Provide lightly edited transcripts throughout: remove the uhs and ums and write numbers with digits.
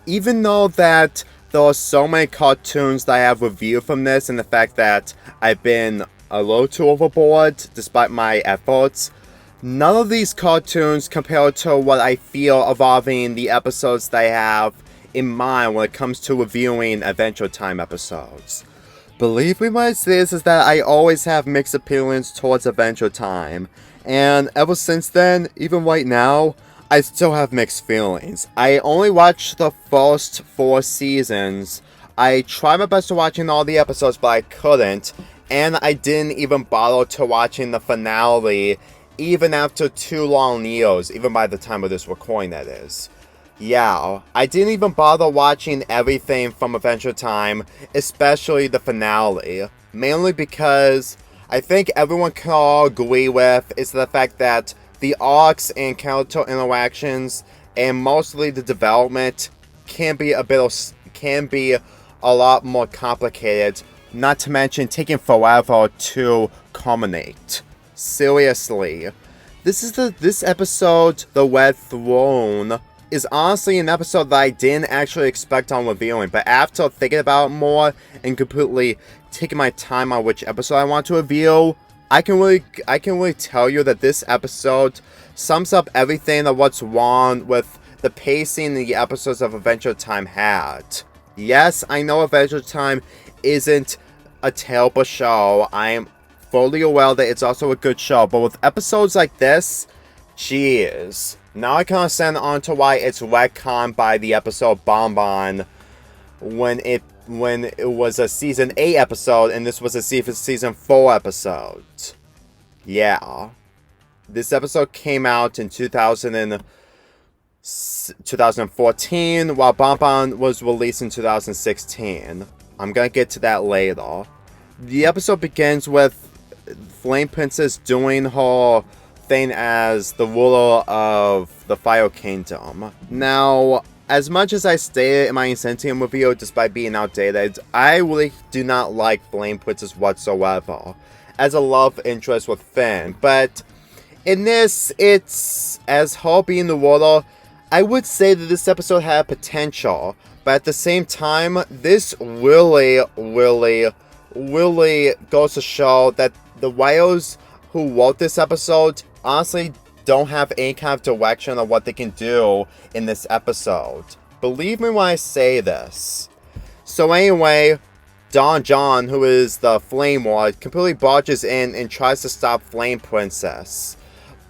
even though that there are so many cartoons that I have reviewed from this, and the fact that I've been a little too overboard despite my efforts, none of these cartoons compare to what I feel involving the episodes that I have in mind when it comes to reviewing Adventure Time episodes. Believe me when I say this, is that I always have mixed opinions towards Adventure Time, and ever since then, even right now, I still have mixed feelings. I only watched the first 4 seasons. I tried my best to watching all the episodes, but I couldn't, and I didn't even bother to watching the finale, even after 2 long years, even by the time of this recording, that is. Yeah, I didn't even bother watching everything from Adventure Time, especially the finale, mainly because I think everyone can all agree with is the fact that the arcs and character interactions and mostly the development can be a lot more complicated, not to mention taking forever to culminate. Seriously, this episode, The Red Throne, is honestly an episode that I didn't actually expect on reviewing, but after thinking about it more and completely taking my time on which episode I want to review, I can really tell you that this episode sums up everything of what's wrong with the pacing the episodes of Adventure Time had. Yes, I know Adventure Time isn't a terrible show. I'm fully aware that it's also a good show, but with episodes like this, jeez. Now I can understand on to why it's retconned by the episode Bonbon when it was a season 8 episode and this was a season 4 episode. Yeah. This episode came out in 2014 while Bonbon was released in 2016. I'm gonna get to that later. The episode begins with Flame Princess doing her thing as the ruler of the Fire Kingdom. Now, as much as I stated in my Incentium review, despite being outdated, I really do not like Flame Princess whatsoever as a love interest with Finn, but in this, it's, as her being the ruler, I would say that this episode had potential, but at the same time, this really goes to show that the writers who wrote this episode honestly don't have any kind of direction of what they can do in this episode. Believe me when I say this. So anyway, Don John, who is the Flame Lord, completely barges in and tries to stop Flame Princess.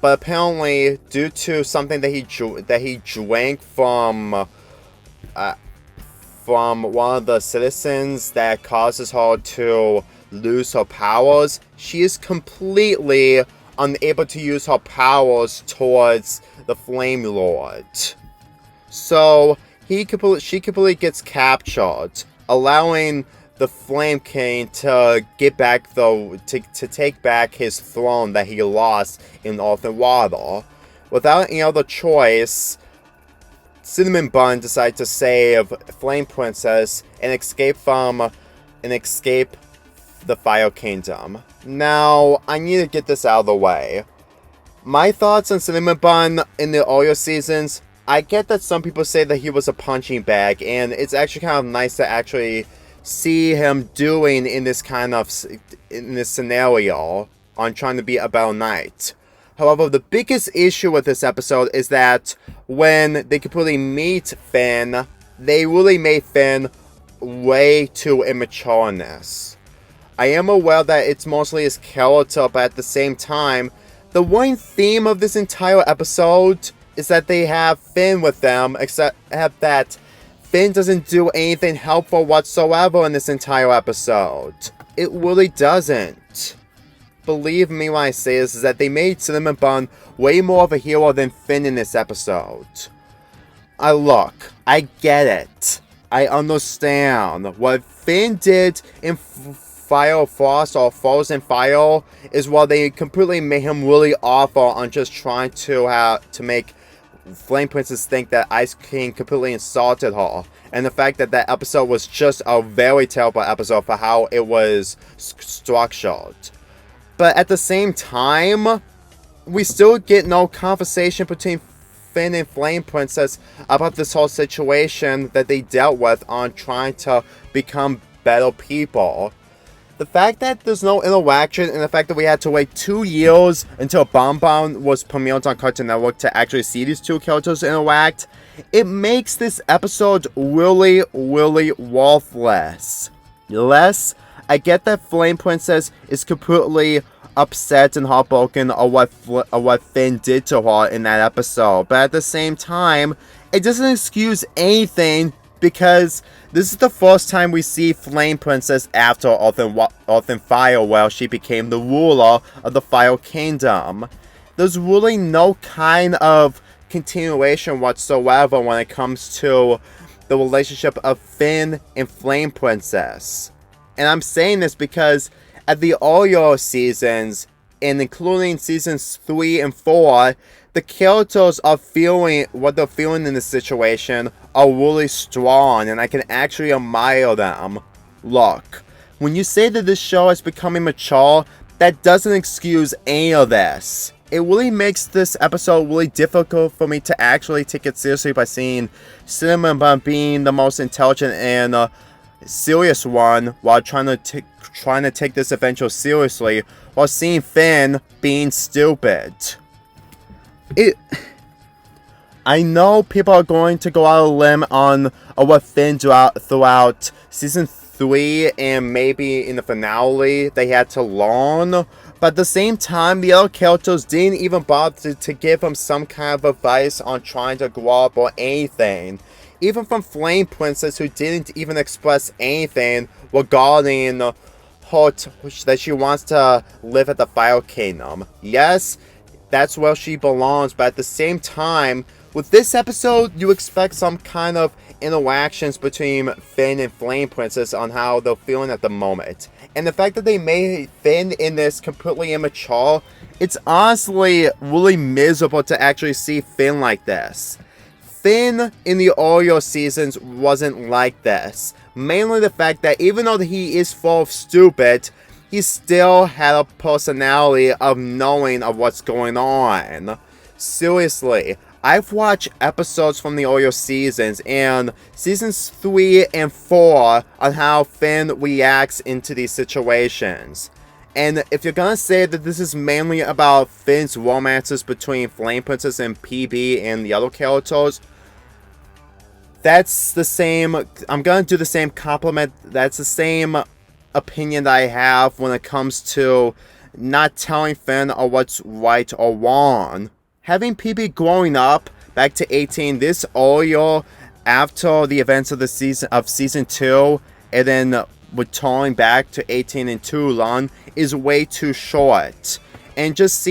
But apparently, due to something that he drank from one of the citizens that causes her to lose her powers, she is completely unable to use her powers towards the Flame Lord. So she completely gets captured, allowing the Flame King to get back to take back his throne that he lost in Earth and Water. Without any other choice, Cinnamon Bun decides to save Flame Princess and escape the Fire Kingdom. Now, I need to get this out of the way. My thoughts on Cinnamon Bun in the earlier seasons, I get that some people say that he was a punching bag, and it's actually kind of nice to actually see him doing in this scenario on trying to be a better knight. However, the biggest issue with this episode is that when they completely meet Finn, they really made Finn way too immature in this. I am aware that it's mostly his character, but at the same time, the one theme of this entire episode is that they have Finn with them, except that Finn doesn't do anything helpful whatsoever in this entire episode. It really doesn't. Believe me when I say this, is that they made Cinnamon Bun way more of a hero than Finn in this episode. I get it. I understand. What Finn did in Fire Frost or Frozen Fire is while they completely made him really awful on just trying to make Flame Princess think that Ice King completely insulted her, and the fact that that episode was just a very terrible episode for how it was structured. But at the same time, we still get no conversation between Finn and Flame Princess about this whole situation that they dealt with on trying to become better people. The fact that there's no interaction and the fact that we had to wait 2 years until Bun Bun was premiered on Cartoon Network to actually see these two characters interact, it makes this episode really, really worthless. Yes, I get that Flame Princess is completely upset and heartbroken of what Finn did to her in that episode, but at the same time, it doesn't excuse anything because this is the first time we see Flame Princess after Earth and Fire, where she became the ruler of the Fire Kingdom. There's really no kind of continuation whatsoever when it comes to the relationship of Finn and Flame Princess. And I'm saying this because at the earlier seasons, and including seasons 3 and 4, the characters are feeling what they're feeling in this situation are really strong, and I can actually admire them. Look, when you say that this show is becoming mature, that doesn't excuse any of this. It really makes this episode really difficult for me to actually take it seriously by seeing Cinnamon Bun being the most intelligent and serious one while trying to take this adventure seriously, while seeing Finn being stupid. I know people are going to go out on a limb on what Finn throughout season 3 and maybe in the finale they had to learn, but at the same time the other characters didn't even bother to give him some kind of advice on trying to grow up or anything. Even from Flame Princess, who didn't even express anything regarding her that she wants to live at the Fire Kingdom. Yes, that's where she belongs, but at the same time, with this episode, you expect some kind of interactions between Finn and Flame Princess on how they're feeling at the moment. And the fact that they made Finn in this completely immature, it's honestly really miserable to actually see Finn like this. Finn in the earlier seasons wasn't like this. Mainly the fact that even though he is full of stupid, he still had a personality of knowing of what's going on. Seriously, I've watched episodes from the earlier seasons and seasons 3 and 4 on how Finn reacts into these situations. And if you're gonna say that this is mainly about Finn's romances between Flame Princess and PB and the other characters, that's the same. I'm gonna do the same compliment. That's the same opinion that I have when it comes to not telling Finn or what's right or wrong. Having PB growing up back to 18 this earlier after the events of season 2, and then returning back to 18 and too long is way too short. And just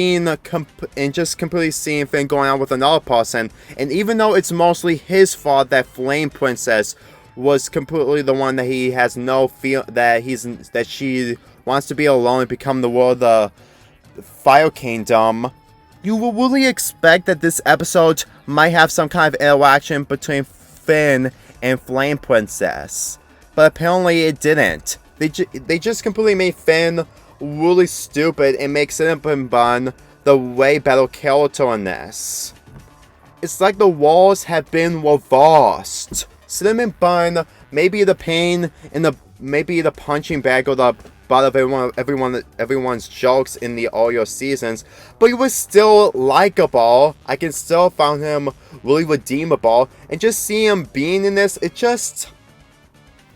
completely seeing Finn going out with another person, and even though it's mostly his fault that Flame Princess was completely the one that he has no feel that she wants to be alone and become the world of the Fire Kingdom, you will really expect that this episode might have some kind of interaction between Finn and Flame Princess, but apparently it didn't. They just completely made Finn really stupid and make Cinnamon Bun the way better character in this. It's like the roles have been reversed. Cinnamon Bun may be the pain in the punching bag or the butt of everyone's jokes in the earlier seasons, but he was still likable. I can still find him really redeemable, and just see him being in this, it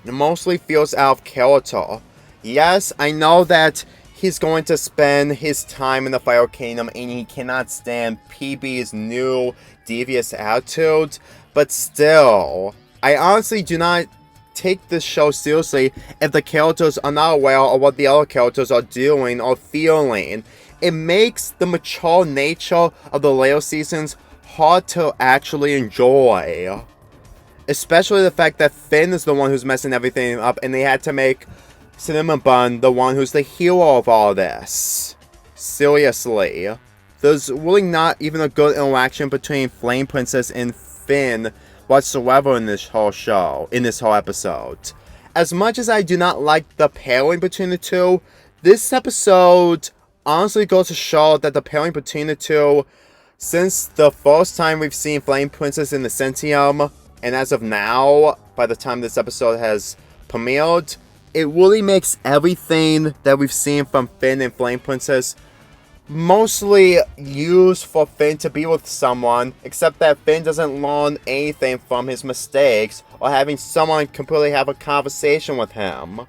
mostly feels out of character. Yes, I know that he's going to spend his time in the Fire Kingdom and he cannot stand PB's new devious attitude, but still, I honestly do not take this show seriously if the characters are not aware of what the other characters are doing or feeling. It makes the mature nature of the later seasons hard to actually enjoy. Especially the fact that Finn is the one who's messing everything up and they had to make Cinnamon Bun the one who's the hero of all this. Seriously. There's really not even a good interaction between Flame Princess and Finn whatsoever in this whole show, in this whole episode. As much as I do not like the pairing between the two, this episode honestly goes to show that the pairing between the two Since the first time we've seen Flame Princess in the Centium, and as of now, by the time this episode has premiered, it really makes everything that we've seen from Finn and Flame Princess mostly used for Finn to be with someone, except that Finn doesn't learn anything from his mistakes or having someone completely have a conversation with him.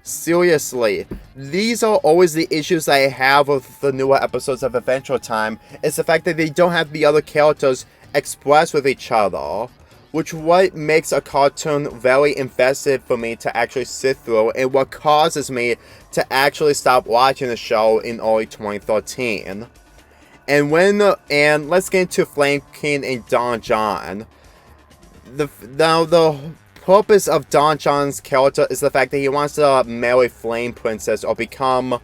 Seriously, these are always the issues I have with the newer episodes of Adventure Time, is the fact that they don't have the other characters express with each other, which what makes a cartoon very invested for me to actually sit through, and what causes me to actually stop watching the show in early 2013. And let's get into Flame King and Don John. The purpose of Don John's character is the fact that he wants to marry Flame Princess or become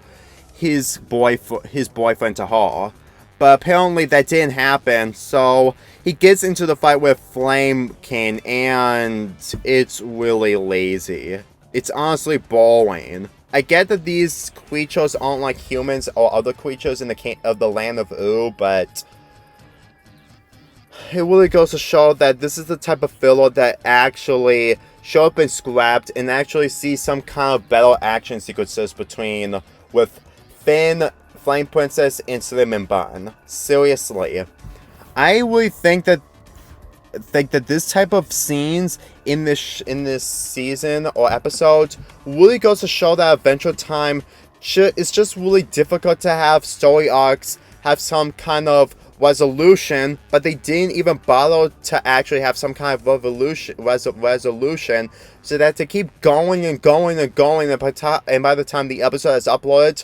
his boyfriend to her. But apparently that didn't happen, so he gets into the fight with Flame King, and it's really lazy. It's honestly boring. I get that these creatures aren't like humans or other creatures in the land of Ooh, but it really goes to show that this is the type of filler that actually show up in scrapped and actually see some kind of better action sequences with Finn, Flame Princess, and Cinnamon Bun. Seriously, I really think that this type of scenes in this season or episode really goes to show that Adventure Time is just really difficult to have story arcs have some kind of resolution, but they didn't even bother to actually have some kind of resolution, so that to keep going and going and going, and by the time the episode is uploaded,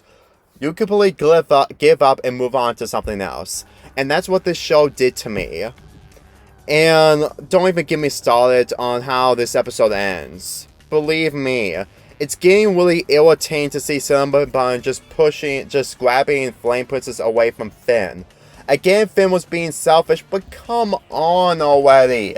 you completely give up and move on to something else. And that's what this show did to me. And don't even get me started on how this episode ends. Believe me, it's getting really irritating to see Cinnamon Bun just grabbing Flame Princess away from Finn. Again, Finn was being selfish, but come on already.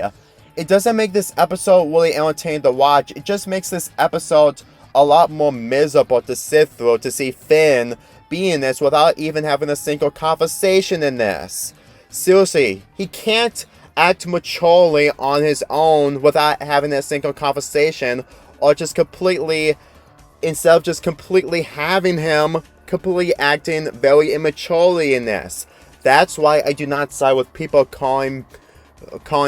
It doesn't make this episode really entertaining to watch. It just makes this episode a lot more miserable to sit through, to see Finn be in this without even having a single conversation in this. Seriously, he can't act maturely on his own without having a single conversation, or just completely, instead of just completely having him completely acting very immaturely in this. That's why I do not side with people calling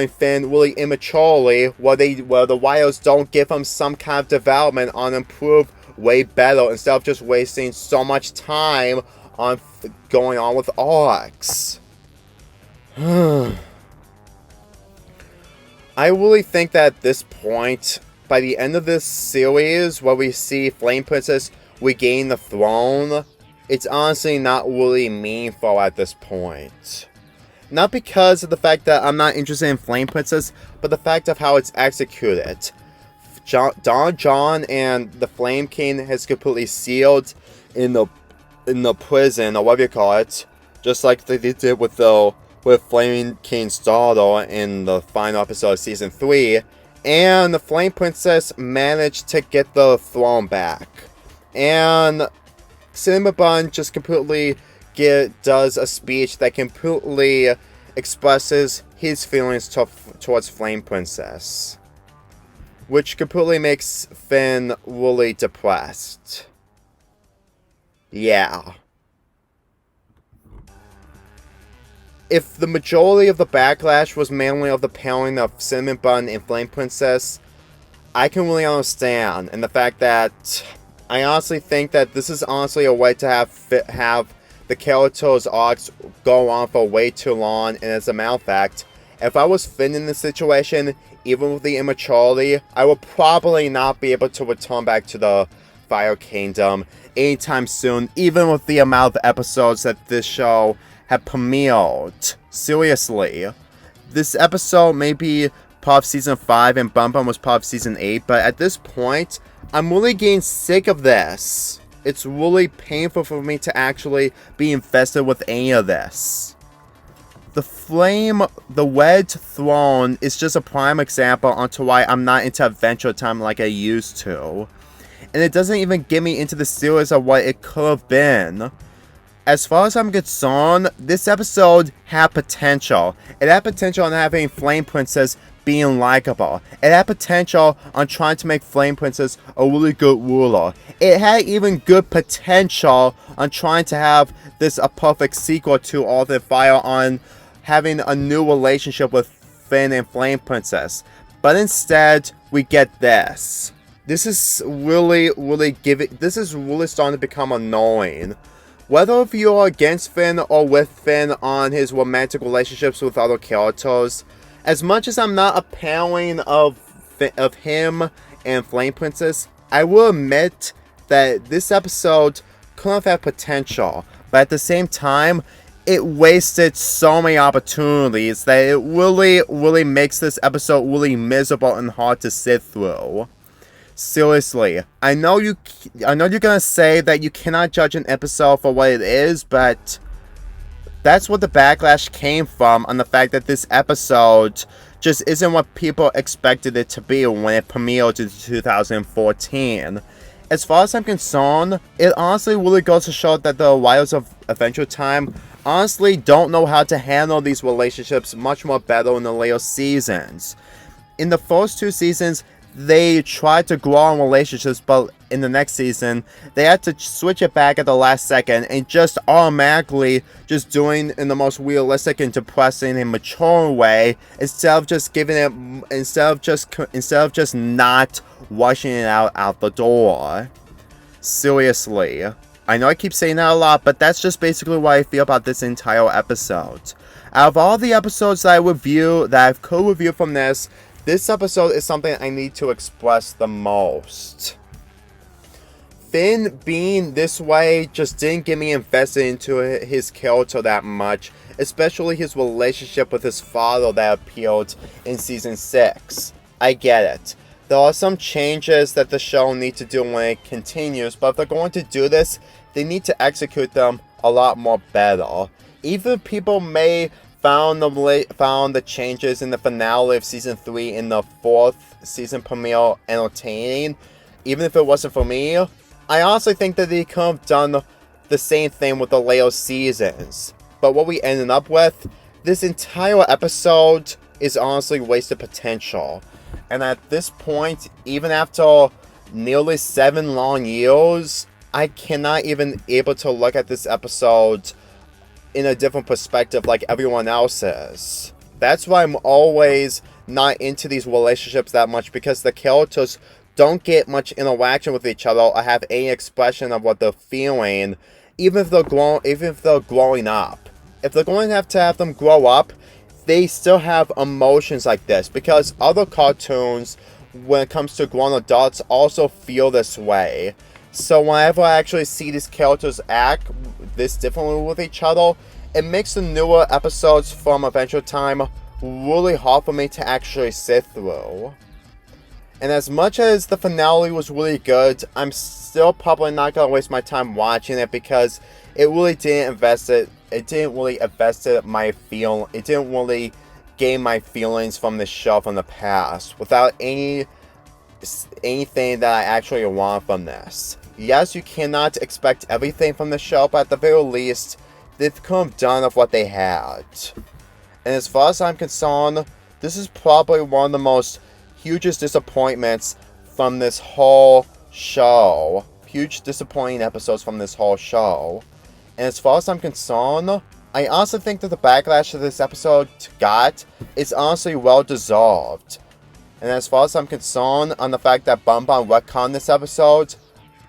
Finn really immaturely, where the writers don't give him some kind of development on improve way better, instead of just wasting so much time on going on with arcs. I really think that at this point, by the end of this series, where we see Flame Princess regain the throne, it's honestly not really meaningful at this point. Not because of the fact that I'm not interested in Flame Princess, but the fact of how it's executed. Don John and the Flame King has completely sealed in the prison, or whatever you call it, just like they did with Flame King's daughter in the final episode of Season 3, and the Flame Princess managed to get the throne back. And Cinnamon Bun just completely does a speech that completely expresses his feelings towards Flame Princess, which completely makes Finn really depressed. Yeah. If the majority of the backlash was mainly of the pairing of Cinnamon Bun and Flame Princess, I can really understand. And the fact that I honestly think that this is honestly a way to have the characters' arcs go on for way too long. And as a matter of fact, if I was Finn in this situation, even with the immaturity, I would probably not be able to return back to the Fire Kingdom anytime soon, even with the amount of episodes that this show had premiered. Seriously. This episode may be part of Season 5 and Bun Bun was part of Season 8, but at this point, I'm really getting sick of this. It's really painful for me to actually be invested with any of this. The Wedge Throne is just a prime example onto why I'm not into Adventure Time like I used to. And it doesn't even get me into the series of what it could have been. As far as I'm concerned, this episode had potential. It had potential on having Flame Princess being likable. It had potential on trying to make Flame Princess a really good ruler. It had even good potential on trying to have this a perfect sequel to Earth and Fire, on having a new relationship with Finn and Flame Princess. But instead, we get this. This is really starting to become annoying. Whether if you are against Finn or with Finn on his romantic relationships with other characters, as much as I'm not a fan of him and Flame Princess, I will admit that this episode could have had potential, but at the same time, it wasted so many opportunities that it really makes this episode really miserable and hard to sit through. Seriously, I know you're gonna say that you cannot judge an episode for what it is, but that's what the backlash came from, on the fact that this episode just isn't what people expected it to be when it premiered in 2014. As far as I'm concerned, it honestly really goes to show that the writers of Adventure Time honestly don't know how to handle these relationships much more better in the later seasons. In the first 2 seasons, they tried to grow on relationships, but in the next season, they had to switch it back at the last second and just automatically just doing in the most realistic and depressing and mature way, instead of just not rushing it out the door. Seriously. I know I keep saying that a lot, but that's just basically what I feel about this entire episode. Out of all the episodes that I could review from this episode is something I need to express the most. Finn being this way just didn't get me invested into his character that much, especially his relationship with his father that appeared in Season 6. I get it. There are some changes that the show needs to do when it continues, but if they're going to do this, they need to execute them a lot more better. Even people may found the changes in the finale of Season 3 in the 4th season premiere entertaining, even if it wasn't for me, I honestly think that they could have done the same thing with the later seasons. But what we ended up with, this entire episode is honestly wasted potential. And at this point, even after nearly 7 long years, I cannot even able to look at this episode in a different perspective like everyone else is. That's why I'm always not into these relationships that much, because the characters don't get much interaction with each other or have any expression of what they're feeling, even if they're growing up. If they're going to have them grow up, they still have emotions like this, because other cartoons, when it comes to grown adults, also feel this way. So whenever I actually see these characters act this differently with each other, it makes the newer episodes from Adventure Time really hard for me to actually sit through. And as much as the finale was really good, I'm still probably not going to waste my time watching it, because it really didn't really gain my feelings from the show from the past, without anything that I actually want from this. Yes, you cannot expect everything from the show, but at the very least, they've come done of what they had. And as far as I'm concerned, this is probably one of the most hugest disappointments from this whole show. Huge disappointing episodes from this whole show. And as far as I'm concerned, I honestly think that the backlash that this episode got is honestly well deserved. And as far as I'm concerned, on the fact that Bun Bun retconned this episode,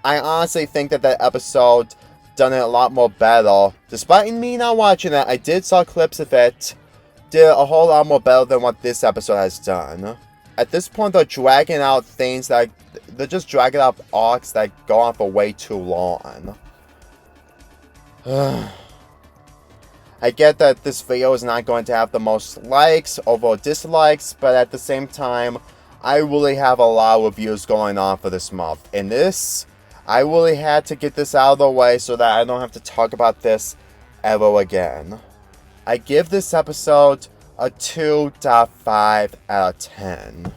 I honestly think that episode done it a lot more better. Despite me not watching it, I did saw clips of it. Did a whole lot more better than what this episode has done. At this point, they're dragging out they're just dragging out arcs that go on for way too long. I get that this video is not going to have the most likes over dislikes, but at the same time, I really have a lot of reviews going on for this month. And I really had to get this out of the way so that I don't have to talk about this ever again. I give this episode a 2.5 out of 10.